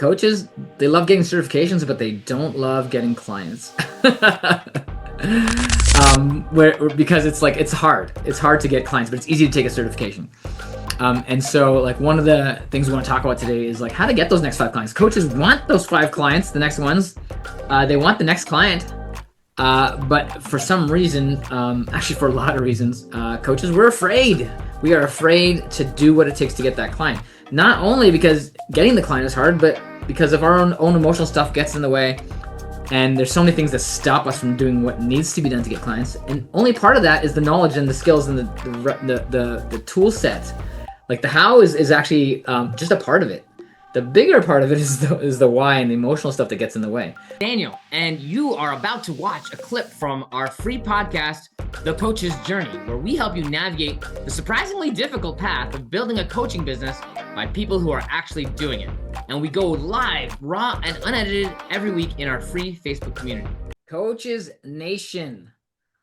Coaches, they love getting certifications, but they don't love getting clients. Because it's hard. It's hard to get clients, but it's easy to take a certification. And so like one of the things we want to talk about today is like how to get those next 5 clients. Coaches want those 5 clients, the next ones. They want the next client. But for some reason, actually for a lot of reasons, coaches, we're afraid. We are afraid to do what it takes to get that client. Not only because getting the client is hard, but because of our own emotional stuff gets in the way. And there's so many things that stop us from doing what needs to be done to get clients. And only part of that is the knowledge and the skills and the tool set. Like the how is actually just a part of it. The bigger part of it is the why and the emotional stuff that gets in the way. Daniel, and you are about to watch a clip from our free podcast, The Coach's Journey, where we help you navigate the surprisingly difficult path of building a coaching business by people who are actually doing it. And we go live, raw and unedited every week in our free Facebook community. Coaches Nation,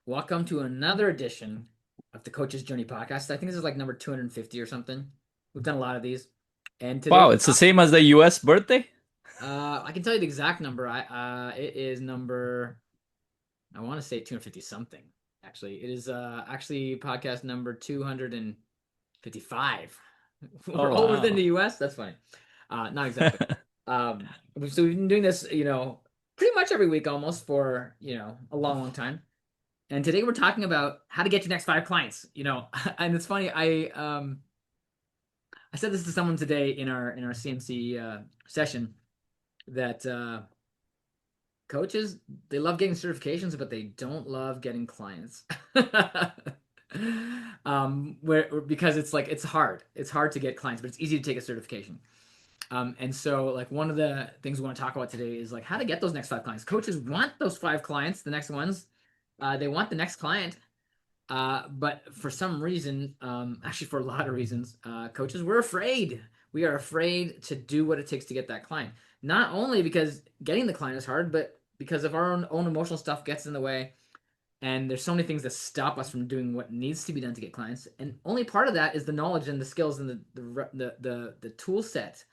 welcome to another edition of the Coach's Journey podcast. I think this is like number 250 or something. We've done a lot of these. And today, wow, it's the same as the US birthday? I can tell you the exact number. It is number, I want to say 250 something. Actually, it is actually podcast number 255. We're all within the US. That's funny. Not exactly. So we've been doing this, pretty much every week almost for, a long time. And today we're talking about how to get your next 5 clients, and it's funny. I said this to someone today in our CMC session that coaches, they love getting certifications, but they don't love getting clients. Because it's hard. It's hard to get clients, but it's easy to take a certification. And so like one of the things we want to talk about today is like how to get those next 5 clients. Coaches want those 5 clients, the next ones. They want the next client. But for some reason, actually for a lot of reasons, coaches, we're afraid. We are afraid to do what it takes to get that client. Not only because getting the client is hard, but because of our own emotional stuff gets in the way. And there's so many things that stop us from doing what needs to be done to get clients. And only part of that is the knowledge and the skills and the tool set.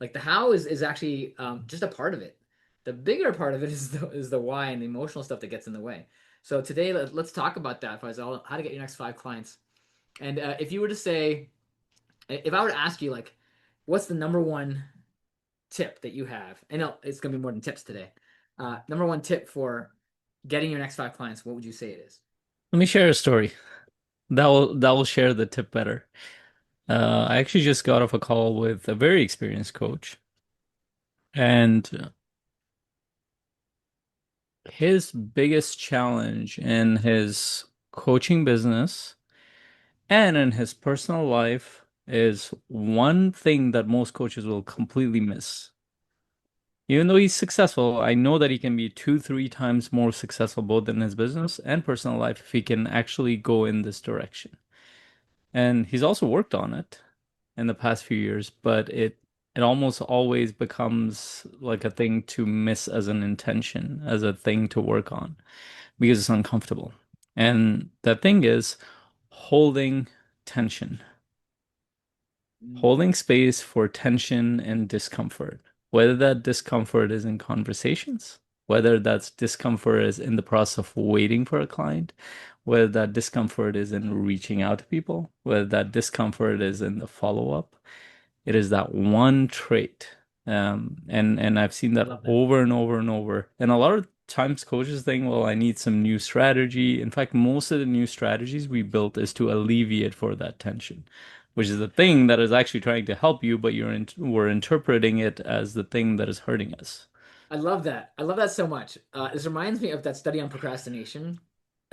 Like the how is actually just a part of it. The bigger part of it is the why and the emotional stuff that gets in the way. So today, let's talk about that, Faisal, how to get your next 5 clients. And if you were to say, if I were to ask you, like, what's the number one tip that you have? And it's going to be more than tips today. Number one tip for getting your next 5 clients, what would you say it is? Let me share a story. That will share the tip better. I actually just got off a call with a very experienced coach. And his biggest challenge in his coaching business and in his personal life is one thing that most coaches will completely miss. Even though he's successful, I know that he can be 2-3 times more successful both in his business and personal life if he can actually go in this direction. And he's also worked on it in the past few years, but it almost always becomes like a thing to miss as an intention, as a thing to work on, because it's uncomfortable. And the thing is holding tension, holding space for tension and discomfort, whether that discomfort is in conversations, whether that discomfort is in the process of waiting for a client, whether that discomfort is in reaching out to people, whether that discomfort is in the follow-up. It is that one trait. And I've seen that over and over and over. And a lot of times coaches think, well, I need some new strategy. In fact, most of the new strategies we built is to alleviate for that tension, which is the thing that is actually trying to help you, but we're interpreting it as the thing that is hurting us. I love that. I love that so much. This reminds me of that study on procrastination.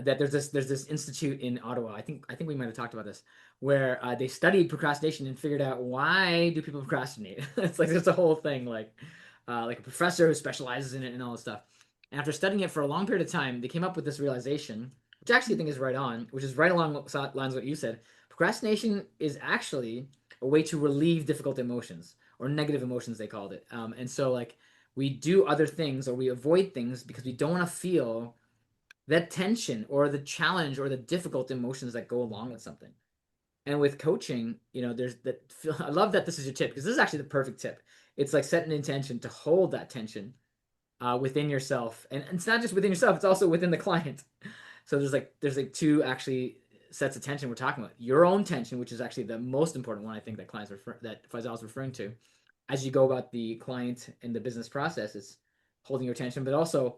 That there's this institute in Ottawa. I think we might have talked about this, where they studied procrastination and figured out why do people procrastinate. It's like there's a whole thing, like a professor who specializes in it and all this stuff. And after studying it for a long period of time, they came up with this realization, which actually I think is right on, which is right along the lines of what you said. Procrastination is actually a way to relieve difficult emotions or negative emotions, they called it. And so like we do other things or we avoid things because we don't want to feel that tension or the challenge or the difficult emotions that go along with something. And with coaching, there's that. I love that this is your tip because this is actually the perfect tip. It's like set an intention to hold that tension within yourself, and it's not just within yourself; it's also within the client. So there's like two actually sets of tension we're talking about. Your own tension, which is actually the most important one I think that that Faisal is referring to, as you go about the client and the business process, is holding your tension, but also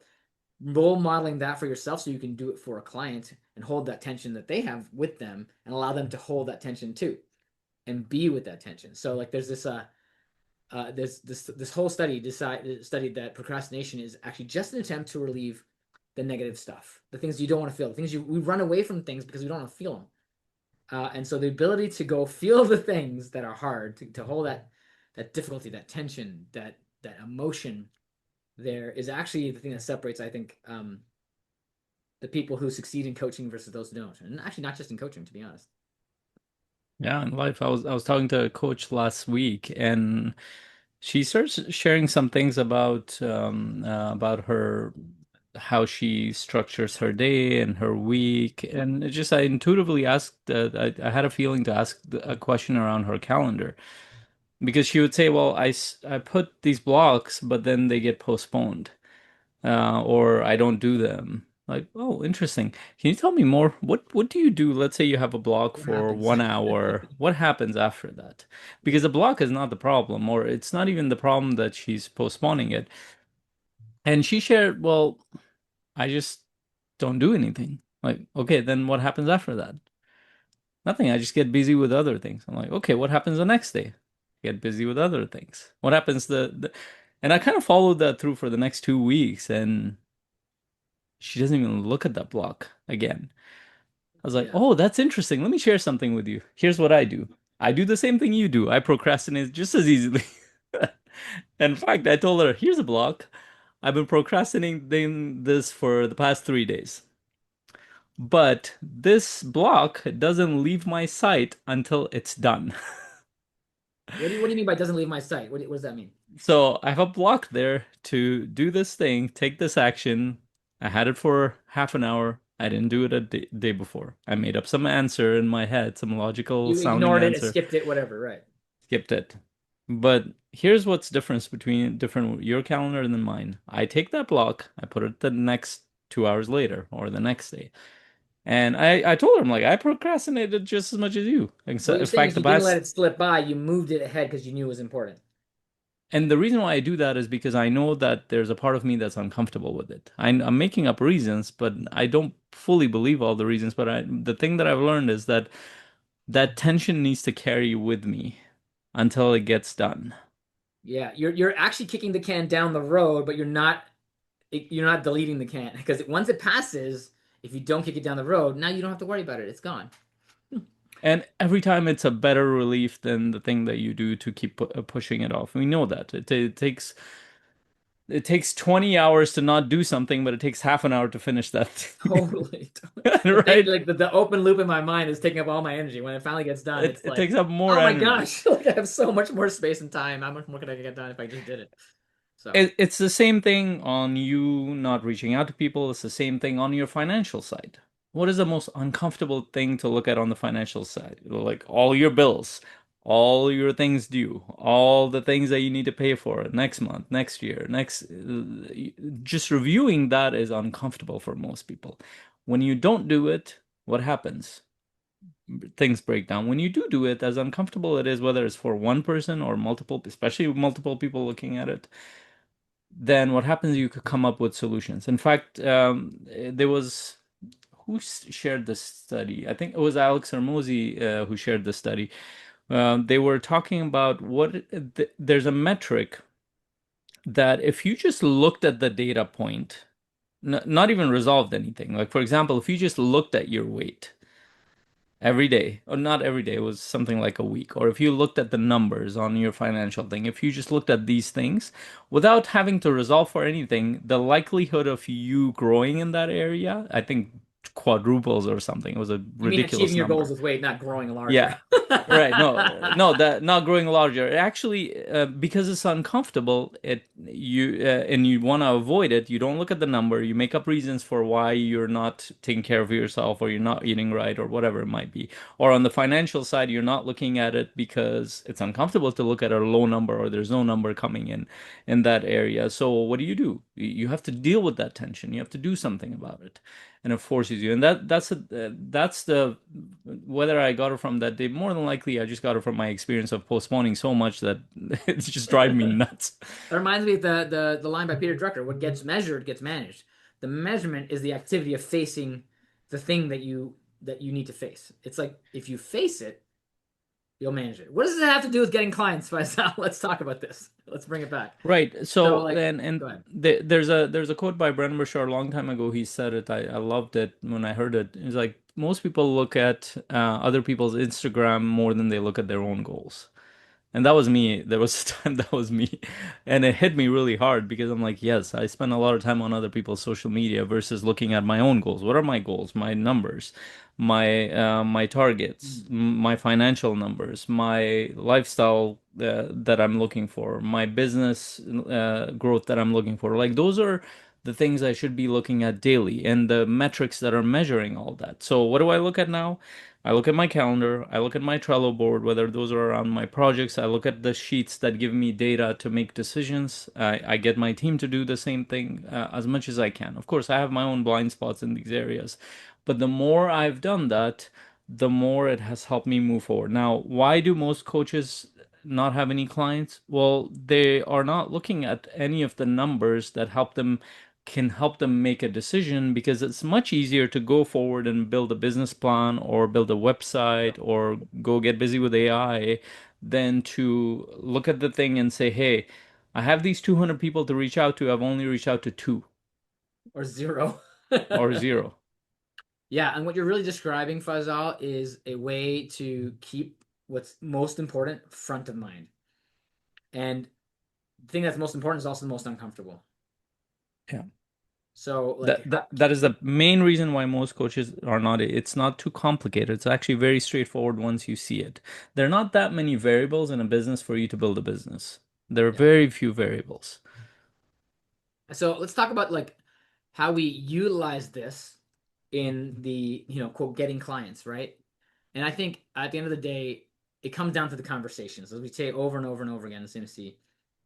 role modeling that for yourself so you can do it for a client and hold that tension that they have with them and allow them to hold that tension too and be with that tension. So like there's this whole studied that procrastination is actually just an attempt to relieve the negative stuff, the things you don't want to feel, the things we run away from things because we don't want to feel them. And so the ability to go feel the things that are hard, to hold that difficulty, that tension, that emotion, there is actually the thing that separates, I think, the people who succeed in coaching versus those who don't, and actually not just in coaching, to be honest. Yeah, in life, I was talking to a coach last week, and she starts sharing some things about her how she structures her day and her week, and it just I intuitively asked I had a feeling to ask a question around her calendar because she would say, "Well, I put these blocks, but then they get postponed." Or I don't do them. Like, oh, interesting. Can you tell me more? What do you do? Let's say you have a block What for happens? 1 hour. What happens after that? Because the block is not the problem, or it's not even the problem that she's postponing it. And she shared, well, I just don't do anything. Like, okay, then what happens after that? Nothing. I just get busy with other things. I'm like, okay, what happens the next day? Get busy with other things. What happens and I kind of followed that through for the next 2 weeks, and she doesn't even look at that block again. I was like, Yeah. oh, that's interesting. Let me share something with you. Here's what I do. I do the same thing you do. I procrastinate just as easily. In fact, I told her, here's a block. I've been procrastinating this for the past 3 days. But this block doesn't leave my sight until it's done. What do you mean by doesn't leave my sight? What does that mean? So I have a block there to do this thing, take this action. I had it for half an hour. I didn't do it a day before. I made up some answer in my head, some logical You sounding ignored it, answer, skipped it, whatever, right? skipped it. But here's what's difference between different your calendar and then mine. I take that block, I put it the next 2 hours later or the next day. And I told her, I'm like, I procrastinated just as much as you. In What you're saying fact, is the you didn't let past it slip by. You moved it ahead because you knew it was important. And the reason why I do that is because I know that there's a part of me that's uncomfortable with it. I'm making up reasons, but I don't fully believe all the reasons. But the thing that I've learned is that that tension needs to carry with me until it gets done. Yeah, you're actually kicking the can down the road, but you're not deleting the can because once it passes, if you don't kick it down the road, now you don't have to worry about it. It's gone. And every time it's a better relief than the thing that you do to keep pushing it off. We know that it takes 20 hours to not do something, but it takes half an hour to finish that thing. Totally. The thing, Right? like the open loop in my mind is taking up all my energy. When it finally gets done, It, it's it like, takes up more oh my energy. gosh, like I have so much more space and time. How much more could I get done if I just did it? So It's the same thing on you not reaching out to people. It's the same thing on your financial side. What is the most uncomfortable thing to look at on the financial side? Like all your bills, all your things due, all the things that you need to pay for next month, next year, just reviewing that is uncomfortable for most people. When you don't do it, what happens? Things break down. When you do it, as uncomfortable it is, whether it's for one person or multiple, especially multiple people looking at it, then what happens, you could come up with solutions. In fact, there was who shared this study? I think it was Alex Hermosi who shared this study. They were talking about there's a metric that if you just looked at the data point, not even resolved anything. Like, for example, if you just looked at your weight every day, or not every day, it was something like a week, or if you looked at the numbers on your financial thing, if you just looked at these things without having to resolve for anything, the likelihood of you growing in that area, I think quadruples or something. It was a You mean ridiculous achieving your goals number. with weight, not growing larger. Yeah. Right. No, that not growing larger. Actually, because it's uncomfortable, and you want to avoid it. You don't look at the number. You make up reasons for why you're not taking care of yourself, or you're not eating right, or whatever it might be. Or on the financial side, you're not looking at it because it's uncomfortable to look at a low number, or there's no number coming in that area. So what do? You have to deal with that tension. You have to do something about it, and it forces you. And that's the whether I got it from that day. More than likely, I just got it from my experience of postponing so much that it's just driving me nuts. That reminds me of the line by Peter Drucker: "What gets measured gets managed." The measurement is the activity of facing the thing that you need to face. It's like if you face it, you'll manage it. What does it have to do with getting clients, Faisal? Let's talk about this. Let's bring it back. Right. So, So like, and go ahead. there's a quote by Brendan Burchard a long time ago. He said it. I loved it when I heard it. It's like most people look at other people's Instagram more than they look at their own goals. And that was me. There was a time that was me. And it hit me really hard because I'm like, yes, I spend a lot of time on other people's social media versus looking at my own goals. What are my goals? My numbers, my targets, my financial numbers, my lifestyle that I'm looking for, my business growth that I'm looking for. Like those are the things I should be looking at daily and the metrics that are measuring all that. So what do I look at now? I look at my calendar, I look at my Trello board, whether those are around my projects, I look at the sheets that give me data to make decisions. I get my team to do the same thing as much as I can. Of course, I have my own blind spots in these areas, but the more I've done that, the more it has helped me move forward. Now, why do most coaches not have any clients? Well, they are not looking at any of the numbers that can help them make a decision, because it's much easier to go forward and build a business plan or build a website or go get busy with AI than to look at the thing and say, hey, I have these 200 people to reach out to. I've only reached out to two Or zero. or zero. Yeah, and what you're really describing, Fazal, is a way to keep what's most important front of mind. And the thing that's most important is also the most uncomfortable. Yeah. So, That, like, that that is the main reason why most coaches are not. It's not too complicated. It's actually very straightforward once you see it. There are not that many variables in a business for you to build a business. There are yeah. very few variables. So let's talk about like how we utilize this in the, quote, getting clients, right? And I think at the end of the day, it comes down to the conversations, as we say over and over and over again in CMC,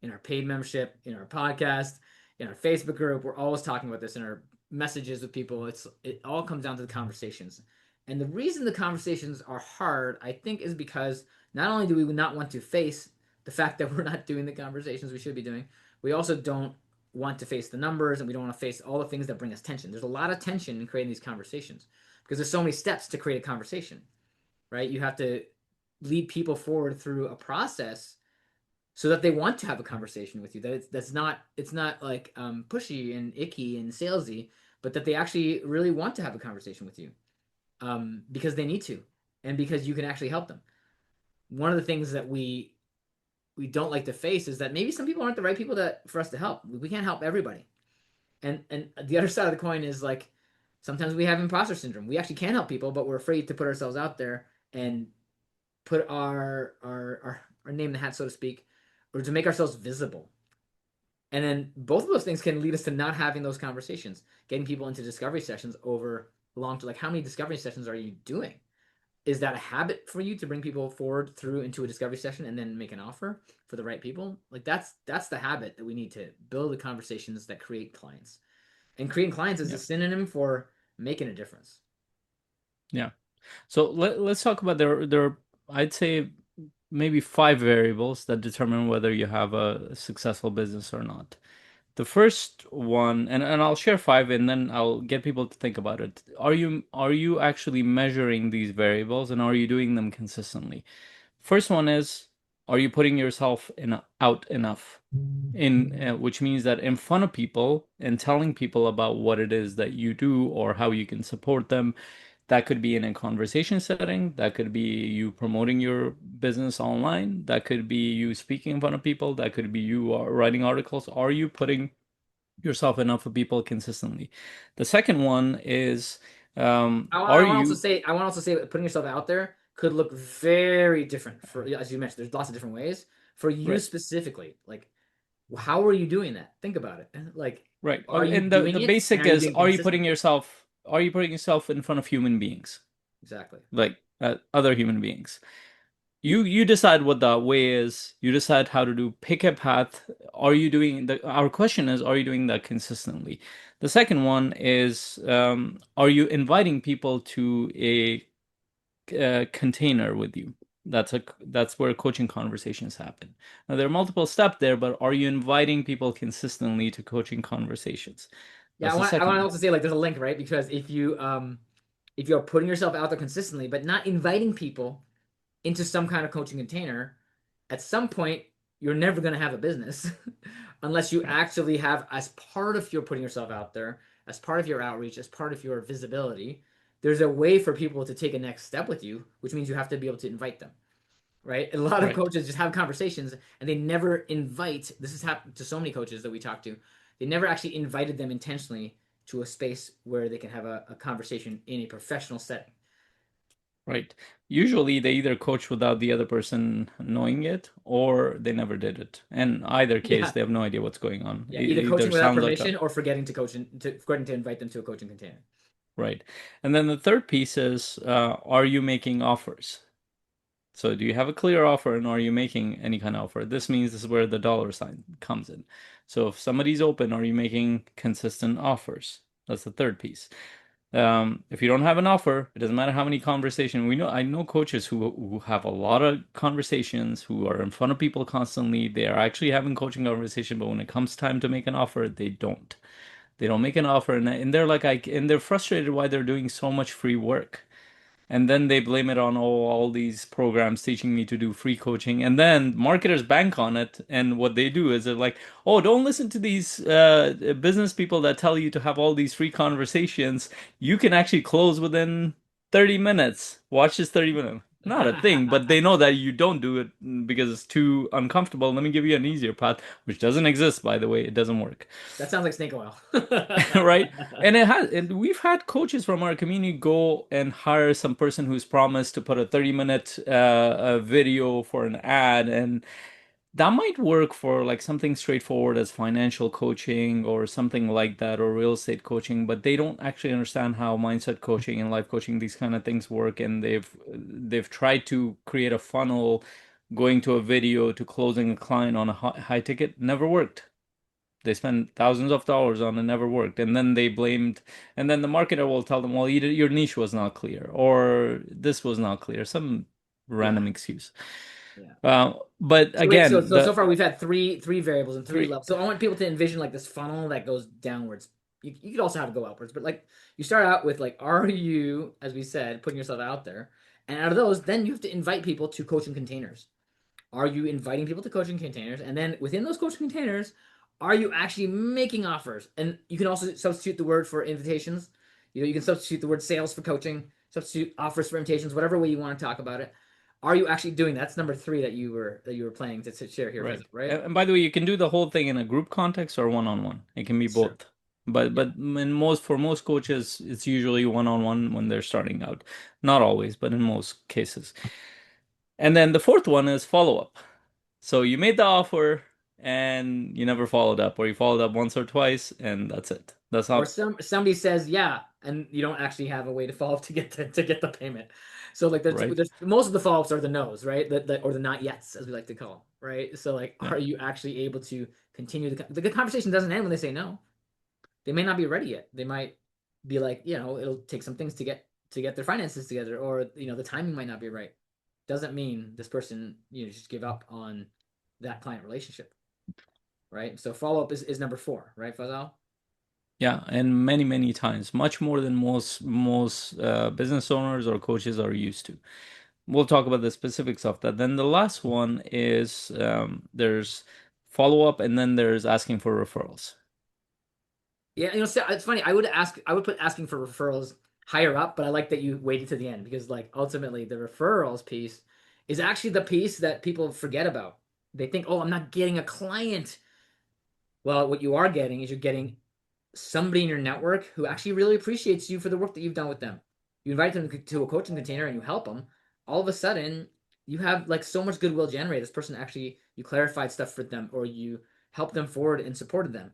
in our paid membership, in our podcast, in our Facebook group. We're always talking about this in our messages with people. It all comes down to the conversations. And the reason the conversations are hard, I think, is because not only do we not want to face the fact that we're not doing the conversations we should be doing, we also don't want to face the numbers, and we don't want to face all the things that bring us tension. There's a lot of tension in creating these conversations because there's so many steps to create a conversation, right? You have to lead people forward through a process so that they want to have a conversation with you. It's not like pushy and icky and salesy, but that they actually really want to have a conversation with you, because they need to, and because you can actually help them. One of the things that we don't like to face is that maybe some people aren't the right people for us to help. We can't help everybody. And the other side of the coin is like sometimes we have imposter syndrome. We actually can help people, but we're afraid to put ourselves out there and put our name in the hat, so to speak, or to make ourselves visible. And then both of those things can lead us to not having those conversations, getting people into discovery sessions over long to like, how many discovery sessions are you doing? Is that a habit for you to bring people forward through into a discovery session and then make an offer for the right people? Like that's the habit that we need to build, the conversations that create clients. And creating clients is Yeah. a synonym for making a difference. Yeah. So let's talk about there. I'd say maybe five variables that determine whether you have a successful business or not. The first one, and I'll share five, and then I'll get people to think about it. Are you actually measuring these variables, and are you doing them consistently? First one is, are you putting yourself out enough? Which means that in front of people and telling people about what it is that you do or how you can support them. That could be in a conversation setting. That could be you promoting your business online. That could be you speaking in front of people. That could be you writing articles. Are you putting yourself in front of people consistently? The second one is Are I want to also you say, that putting yourself out there could look very different for, as you mentioned, there's lots of different ways for you right? specifically. Like, how are you doing that? Think about it. Like, Right. are you And the doing it and basic are you is, doing consistently? are you putting yourself in front of human beings, Exactly. like other human beings? You decide what the way is. You decide how to do. Pick a path. Are you doing the? Our question is, are you doing that consistently? The second one is, are you inviting people to a container with you? That's where coaching conversations happen. Now there are multiple steps there, but are you inviting people consistently to coaching conversations? Yeah, That's the I want second to one. also say, like, there's a link, right? Because if you're putting yourself out there consistently but not inviting people into some kind of coaching container, at some point you're never going to have a business unless you Right. actually have, as part of your putting yourself out there, as part of your outreach, as part of your visibility, there's a way for people to take a next step with you, which means you have to be able to invite them, right? A lot of Right. coaches just have conversations and they never invite. This has happened to so many coaches that we talk to. They never actually invited them intentionally to a space where they can have a conversation in a professional setting. Right. Usually they either coach without the other person knowing it or they never did it. And either case, Yeah, they have no idea what's going on. yeah. It Either either coaching without sounds like a permission or forgetting to invite them to a coaching container. right. And then the third piece is, are you making offers? So do you have a clear offer and are you making any kind of offer? This means this is where the dollar sign comes in. So if somebody's open, are you making consistent offers? That's the third piece. If you don't have an offer, it doesn't matter how many conversations. I know coaches who have a lot of conversations, who are in front of people constantly. They are actually having coaching conversation, but when it comes time to make an offer, they don't. They don't make an offer, and they're like, and they're frustrated why they're doing so much free work. And then they blame it on, oh, all these programs teaching me to do free coaching. And then marketers bank on it. And what they do is they're like, oh, don't listen to these business people that tell you to have all these free conversations. You can actually close within 30 minutes. Watch this 30 minutes. Not a thing, but they know that you don't do it because it's too uncomfortable. Let me give you an easier path, which doesn't exist, by the way. It doesn't work. That sounds like snake oil. Right? And we've had coaches from our community go and hire some person who's promised to put a 30-minute video for an ad, and that might work for like something straightforward as financial coaching or something like that, or real estate coaching, but they don't actually understand how mindset coaching and life coaching, these kind of things work, and they've tried to create a funnel going to a video to closing a client on a high ticket. Never worked. They spent thousands of dollars on it, never worked. And then they blamed, and then the marketer will tell them, well, your niche was not clear, or this was not clear, some Yeah, random excuse. yeah. But So wait, again, so far we've had three variables and three three, levels. So I want people to envision like this funnel that goes downwards. You could also have it go upwards, but like you start out with like, are you, as we said, putting yourself out there? And out of those, then you have to invite people to coaching containers. Are you inviting people to coaching containers? And then within those coaching containers, are you actually making offers? And you can also substitute the word for invitations. You can substitute the word sales for coaching, substitute offers for invitations, whatever way you want to talk about it. Are you actually doing that? That's number three that you were planning to share here, right. Faisal, right? And by the way, you can do the whole thing in a group context or one-on-one. It can be Sure. both. But Yeah. for most coaches, it's usually one-on-one when they're starting out. Not always, but in most cases. And then the fourth one is follow-up. So you made the offer and you never followed up, or you followed up once or twice, and that's it. That's Or not somebody says yeah, and you don't actually have a way to follow up to get the payment. So like right. there's most of the follow ups are the no's, right? Or the not yets, as we like to call them, right? So like, Yeah. are you actually able to continue the conversation? Doesn't end when they say no. They may not be ready yet. They might be like, it'll take some things to get their finances together, or the timing might not be right. Doesn't mean this person just give up on that client relationship, right? So follow up is number four, right, Fazal? Yeah, and many, many times, much more than most business owners or coaches are used to. We'll talk about the specifics of that. Then the last one is there's follow up, and then there's asking for referrals. Yeah, so it's funny. I would put asking for referrals higher up, but I like that you waited to the end because like ultimately the referrals piece is actually the piece that people forget about. They think, "Oh, I'm not getting a client." Well, what you are getting is you're getting somebody in your network who actually really appreciates you for the work that you've done with them. You invite them to a coaching container and you help them. All of a sudden, you have like so much goodwill generated. This person actually, you clarified stuff for them or you helped them forward and supported them.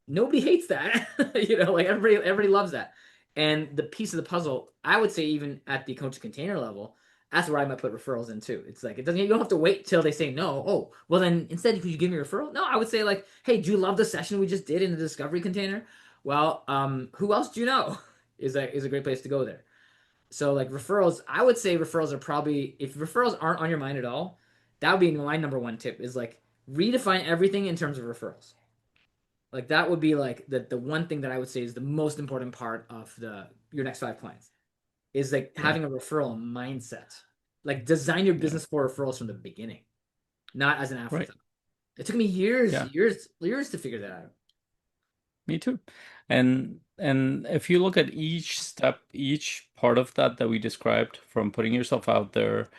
Nobody hates that. Like everybody loves that. And the piece of the puzzle, I would say, even at the coaching container level, that's where I might put referrals in too. It's like it doesn't. You don't have to wait till they say no. Oh, well then instead, could you give me a referral? No, I would say like, hey, do you love the session we just did in the discovery container? Well, who else do you know? Is a great place to go there. So like referrals, I would say referrals are probably, if referrals aren't on your mind at all, that would be my number one tip is like redefine everything in terms of referrals. Like that would be like the one thing that I would say is the most important part of the your next five clients is like Yeah. having a referral mindset. Like design your Yeah. business for referrals from the beginning, not as an Right. afterthought. It took me years, Yeah. years, years to figure that out. Me too. And if you look at each step, each part of that we described, from putting yourself out there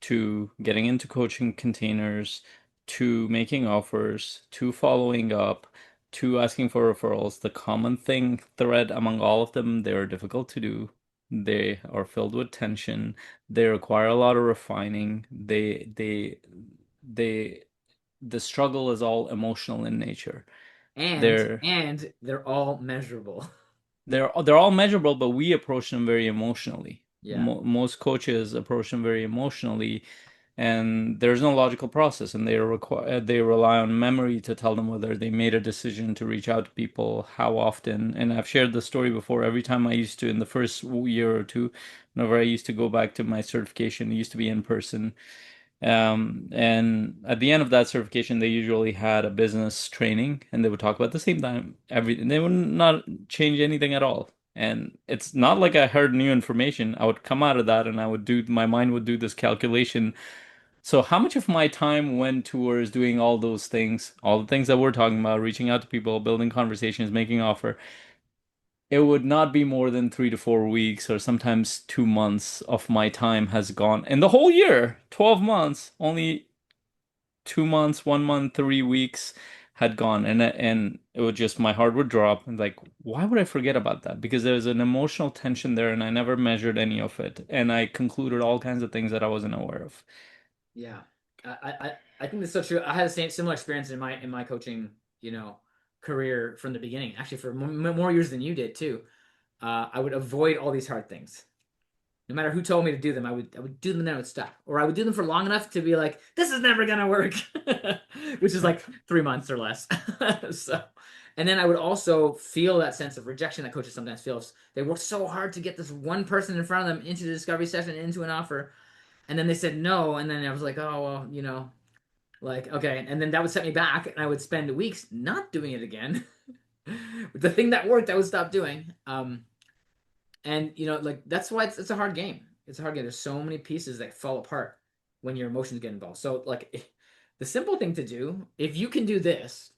to getting into coaching containers, to making offers, to following up, to asking for referrals, the common thing thread among all of them, they are difficult to do. They are filled with tension. They require a lot of refining. They the struggle is all emotional in nature. And They're and they're all measurable. they're all measurable, but we approach them very emotionally. Yeah. Most coaches approach them very emotionally, and there's no logical process, and they rely on memory to tell them whether they made a decision to reach out to people, how often. And I've shared the story before. Every time I used to, in the first year or two, whenever I used to go back to my certification, it used to be in person. And at the end of that certification, they usually had a business training, and they would talk about the same time everything. They would not change anything at all. And it's not like I heard new information. I would come out of that, and my mind would do this calculation. So how much of my time went towards doing all those things, all the things that we're talking about, reaching out to people, building conversations, making offer? It would not be more than 3 to 4 weeks or sometimes 2 months of my time has gone. In the whole year, 12 months, only 2 months, 1 month, 3 weeks had gone. And it would just, my heart would drop. And like, why would I forget about that? Because there's an emotional tension there and I never measured any of it. And I concluded all kinds of things that I wasn't aware of. Yeah, I think that's so true. I had the same similar experience in my coaching, career from the beginning. Actually, for more years than you did too. I would avoid all these hard things. No matter who told me to do them, I would do them and then I would stop, or I would do them for long enough to be like, this is never gonna work, which is like 3 months or less. So, and then I would also feel that sense of rejection that coaches sometimes feel. They work so hard to get this one person in front of them into the discovery session, into an offer, and then they said no, and then I was like, oh well, like okay, and then that would set me back, and I would spend weeks not doing it again. The thing that worked, I would stop doing. And like that's why it's a hard game. It's a hard game. There's so many pieces that fall apart when your emotions get involved. So like the simple thing to do, if you can do this,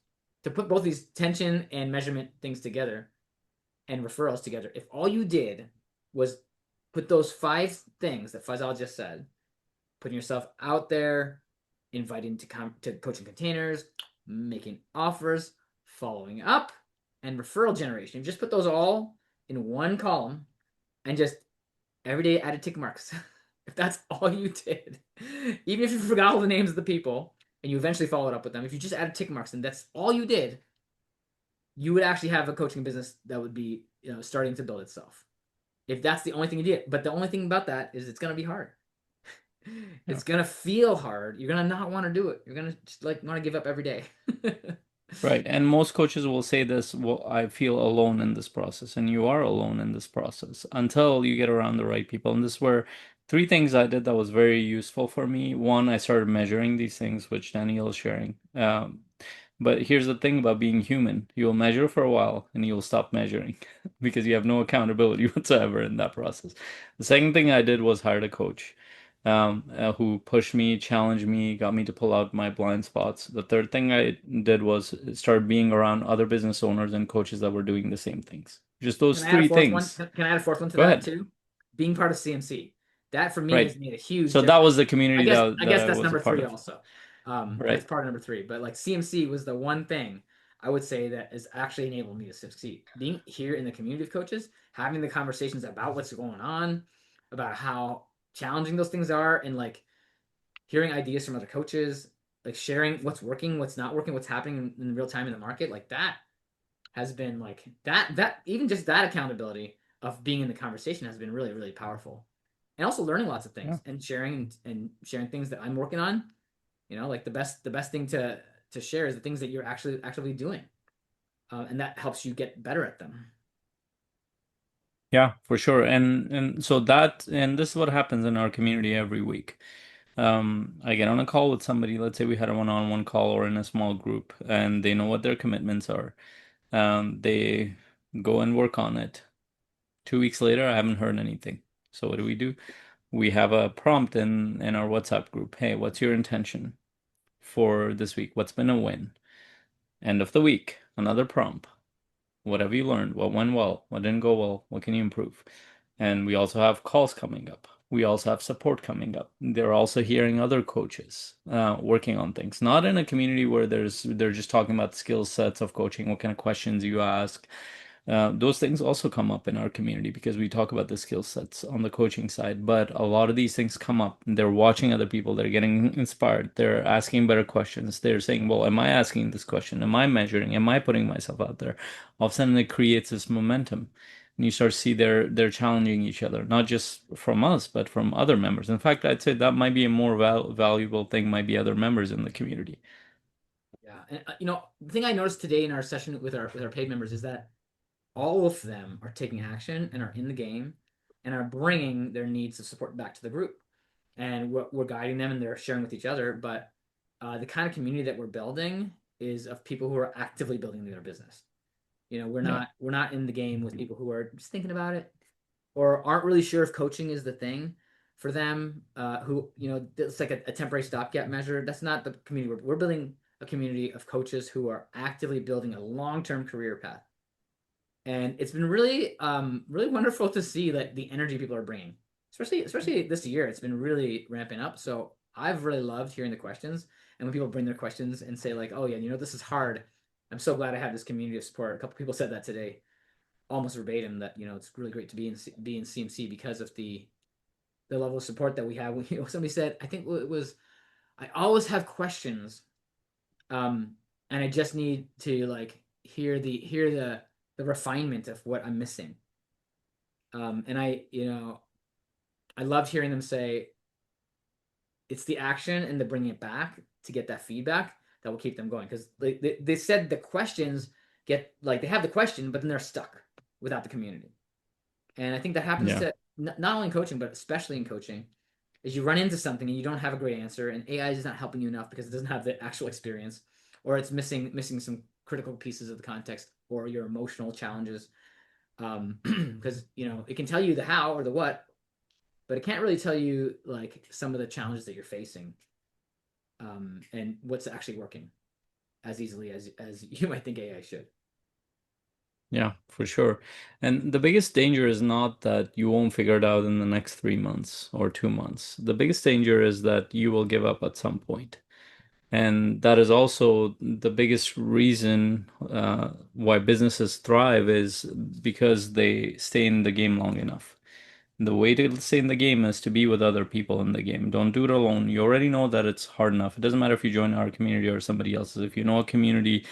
to put both these tension and measurement things together and referrals together, if all you did was put those five things that Faisal just said, putting yourself out there, inviting to coaching containers, making offers, following up, and referral generation. If you just put those all in one column and just every day added tick marks. If that's all you did, even if you forgot all the names of the people and you eventually followed up with them, if you just added tick marks and that's all you did, you would actually have a coaching business that would be starting to build itself. If that's the only thing you did, but the only thing about that is it's gonna be hard. Yeah. It's gonna feel hard. You're gonna not want to do it. You're gonna just like want to give up every day. Right. And most coaches will say this, well, I feel alone in this process. And you are alone in this process until you get around the right people. And this were three things I did that was very useful for me. One, I started measuring these things, which Danielle is sharing. But here's the thing about being human. You'll measure for a while and you'll stop measuring because you have no accountability whatsoever in that process. The second thing I did was hired a coach who pushed me, challenged me, got me to pull out my blind spots. The third thing I did was start being around other business owners and coaches that were doing the same things. Just Can those I add a three fourth one? things. Can I add a fourth one to Go that ahead. too? Being part of CMC. That for me has Right. made a huge So that difference. was the I community guess I that guess I that's was a number part three of. also. That's Right. part of number three. But like CMC was the one thing I would say that has actually enabled me to succeed. Being here in the community of coaches, having the conversations about what's going on, about how challenging those things are, and like hearing ideas from other coaches, like sharing what's working, what's not working, what's happening in real time in the market, like that has been like that even just that accountability of being in the conversation has been really, really powerful. And also learning lots of Yeah. things and sharing things that I'm working on. Like the best thing to share is the things that you're actually actively doing, and that helps you get better at them. Yeah, for sure. And so this is what happens in our community every week. I get on a call with somebody, let's say we had a one-on-one call or in a small group, and they know what their commitments are. They go and work on it. 2 weeks later, I haven't heard anything. So what do? We have a prompt in our WhatsApp group. Hey, what's your intention for this week? What's been a win? End of the week, another prompt. What have you learned? What went well? What didn't go well? What can you improve? And we also have calls coming up. We also have support coming up. They're also hearing other coaches working on things. Not in a community where they're just talking about skill sets of coaching, what kind of questions you ask. Those things also come up in our community because we talk about the skill sets on the coaching side. But a lot of these things come up. They're watching other people. They're getting inspired. They're asking better questions. They're saying, well, am I asking this question? Am I measuring? Am I putting myself out there? All of a sudden, it creates this momentum. And you start to see they're challenging each other, not just from us, but from other members. In fact, I'd say that might be a more valuable thing, might be other members in the community. Yeah, and the thing I noticed today in our session with our paid members is that all of them are taking action and are in the game and are bringing their needs of support back to the group. And we're guiding them and they're sharing with each other. But the kind of community that we're building is of people who are actively building their business. We're Yeah. not in the game with people who are just thinking about it or aren't really sure if coaching is the thing for them. Who it's like a temporary stopgap measure. That's not the community. We're building a community of coaches who are actively building a long-term career path, and it's been really really wonderful to see that the energy people are bringing, especially this year. It's been really ramping up. So I've really loved hearing the questions, and when people bring their questions and say like, oh yeah, this is hard, I'm so glad I have this community of support. A couple people said that today, almost verbatim, that it's really great to be in CMC because of the level of support that we have. Somebody said, I think it was, I always have questions, and I just need to like hear the refinement of what I'm missing. And I loved hearing them say it's the action and the bringing it back to get that feedback that will keep them going. Because they said the questions get like they have the question, but then they're stuck without the community. And I think that happens Yeah. to not only in coaching, but especially in coaching, is you run into something and you don't have a great answer, and AI is not helping you enough because it doesn't have the actual experience, or it's missing some critical pieces of the context or your emotional challenges. Because it can tell you the how or the what, but it can't really tell you like some of the challenges that you're facing, and what's actually working as easily as you might think AI should. Yeah, for sure. And the biggest danger is not that you won't figure it out in the next 3 months or 2 months. The biggest danger is that you will give up at some point. And that is also the biggest reason why businesses thrive is because they stay in the game long enough. The way to stay in the game is to be with other people in the game. Don't do it alone. You already know that it's hard enough. It doesn't matter if you join our community or somebody else's. If you know a community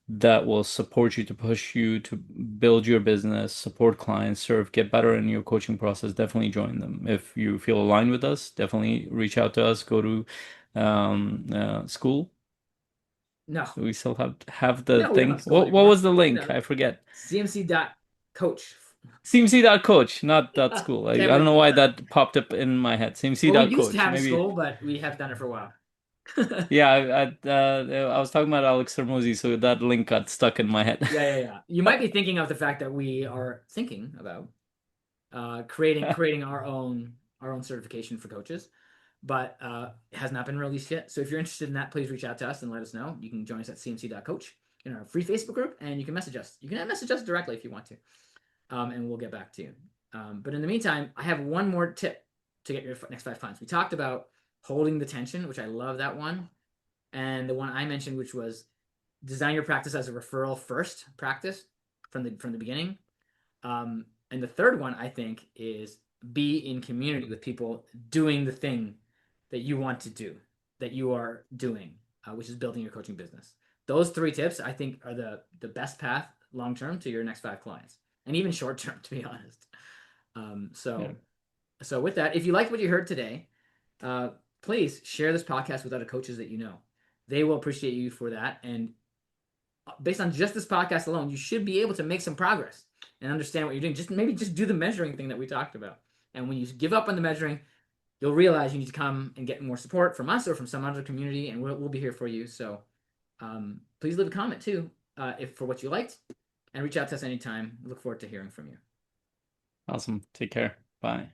that will support you to push you to build your business, support clients, serve, get better in your coaching process, definitely join them. If you feel aligned with us, definitely reach out to us. Go to school. No, We still have the no, we don't have thing. school What anymore. was the You link? know, I forget. CMC.coach. CMC.coach, not dot school. I Can't don't wait know to why get that. that popped up in my head. Well, we used to CMC.coach. have a Maybe. school, but we have done it for a while. Yeah, I was talking about Alex Hermosi, so that link got stuck in my head. Yeah, yeah, yeah. You might be thinking of the fact that we are thinking about creating our own certification for coaches, but it has not been released yet. So if you're interested in that, please reach out to us and let us know. You can join us at cmc.coach in our free Facebook group, and you can message us. You can message us directly if you want to, and we'll get back to you. But in the meantime, I have one more tip to get your next 5 clients. We talked about holding the tension, which I love that one, and the one I mentioned, which was design your practice as a referral first practice from the beginning. And the third one, I think, is be in community with people doing the thing that you want to do, that you are doing, which is building your coaching business. Those 3 tips, I think, are the best path long term to your next 5 clients, and even short term, to be honest. Yeah. So with that, if you liked what you heard today, please share this podcast with other coaches that you know. They will appreciate you for that. And based on just this podcast alone, you should be able to make some progress and understand what you're doing. Just do the measuring thing that we talked about. And when you give up on the measuring, you'll realize you need to come and get more support from us or from some other community, and we'll be here for you. So please leave a comment too, if for what you liked, and reach out to us anytime. Look forward to hearing from you. Awesome. Take care. Bye.